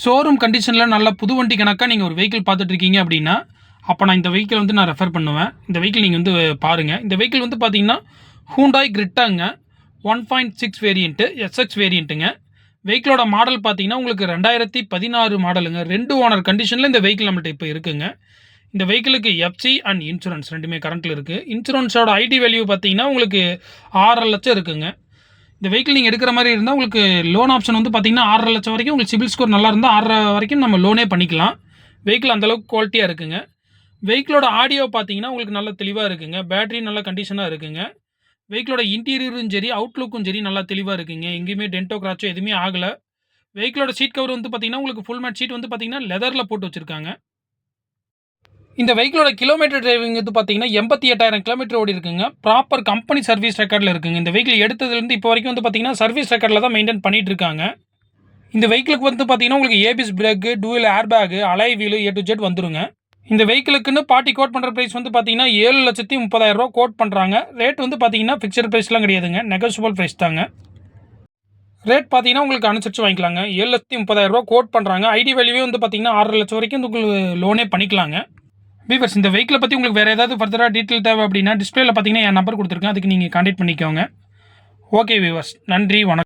Showroom கண்டிஷனில் நல்ல புது வண்டி கணக்காக நீங்கள் ஒரு வெஹிக்கிள் பார்த்துட்ருக்கீங்க அப்படின்னா, அப்போ நான் இந்த வெஹிக்கிள் வந்து நான் ரெஃபர் பண்ணுவேன். இந்த வெஹிக்கிள் நீங்கள் வந்து பாருங்கள். இந்த வெஹிக்கிள் வந்து பார்த்தீங்கன்னா, ஹூண்டாய் கிரிட்டாங்க. 1.6 வேரியண்ட்டு, எஸ்எக்ஸ் வேரியண்ட்டுங்க. வெஹிக்கிளோட மாடல் பார்த்தீங்கன்னா, உங்களுக்கு 2016 மாடலுங்க. 2 ஓனர் கண்டிஷனில் இந்த வெஹிக்கிள் நம்மள்ட்ட இப்போ இருக்குங்க. இந்த வெஹிக்கிளுக்கு எஃப்சி அண்ட் இன்சூரன்ஸ் 2மே கரண்ட்டில் இருக்குது. இன்சூரன்ஸோட ஐடி வேல்யூ பார்த்தீங்கன்னா, உங்களுக்கு 6.5 லட்சம் இருக்குங்க. இந்த வெஹிக்கிள் நீங்கள் எடுக்கிற மாதிரி இருந்தால் உங்களுக்கு லோன் ஆப்ஷன் வந்து பார்த்தீங்கன்னா 6.5 லட்சம் வரைக்கும் உங்களுக்கு சிபில் ஸ்கோர் நல்லா இருந்தால் 6.5 வரைக்கும் நம்ம லோனே பண்ணிக்கலாம். வெஹிக்கிள் அந்தளவுக்கு குவாலிட்டியாக இருக்குங்க. வெஹிக்கிளோட ஆடியோ பார்த்தீங்கன்னா உங்களுக்கு நல்ல தெளிவாக இருக்குங்க. பேட்டரி நல்ல கண்டிஷனாக இருக்குங்க. வெஹிக்கிளோட இன்டீரியரும் சரி, அவுட்லுக்கும் சரி நல்லா தெளிவாக இருக்குங்க. எங்கேயுமே டென்ட்டோ கிராச்சோ எதுவுமே ஆகலை. வெஹிக்கிளோட சீட் கவர் வந்து பார்த்தீங்கன்னா உங்களுக்கு ஃபுல் மேட் சீட் வந்து பார்த்தீங்கன்னா லெதரில் போட்டு வச்சுருக்காங்க. இந்த வெஹிக்கிளோட கிலோமீட்டர் டிரைவிங் வந்து பார்த்தீங்கன்னா 88,000 கிலோமீட்டர் ஓடி இருக்குங்க. ப்ராப்பர் கம்பெனி சர்வீஸ் ரெக்கார்டில் இருக்குங்க. இந்த வெஹிக்கிள் எடுத்ததுலேருந்து இப்போ வரைக்கும் வந்து பார்த்தீங்கன்னா சர்வீஸ் ரெக்கார்டில் தான் மெயின்டைன் பண்ணிட்டு இருக்காங்க. இந்த வெஹிக்கிளுக்கு வந்து பார்த்தீங்கன்னா உங்களுக்கு ABS brake, dual air bag, alloy wheel A to Z வந்துருங்க. இந்த வெஹிக்கிளுக்குன்னு பார்ட்டி கோட் பண்ணுற ப்ரைஸ் வந்து பார்த்தீங்கன்னா 7,30,000 ரூபா கோட் பண்ணுறாங்க. ரேட் வந்து பார்த்தீங்கன்னா ஃபிக்ஸட் ப்ரைஸ்லாம் கிடையாதுங்க. நெகோஷியபிள் ப்ரைஸ் தாங்க. ரேட் பார்த்தீங்கன்னா உங்களுக்கு அனுசரித்து வாங்கிக்கலாங்க. 7,30,000 ரூபா கோட் பண்ணுறாங்க. ஐடி வேல்யூவே வந்து பார்த்தீங்கன்னா 6.5 லட்சம் வரைக்கும் உங்களுக்கு லோனே பண்ணிக்கலாங்க. வீவர்ஸ், இந்த வெஹிக்கிளை பற்றி உங்களுக்கு வேறு ஏதாவது ஃபர்தராக டீட்டெயில் தேவை அப்படின்னா டிஸ்பிளேல பார்த்தீங்கன்னா என் நம்பர் கொடுத்துருக்கேன். அதுக்கு நீங்கள் கான்டாக்ட் பண்ணிக்கோங்க. ஓகே வீவர்ஸ், நன்றி, வணக்கம்.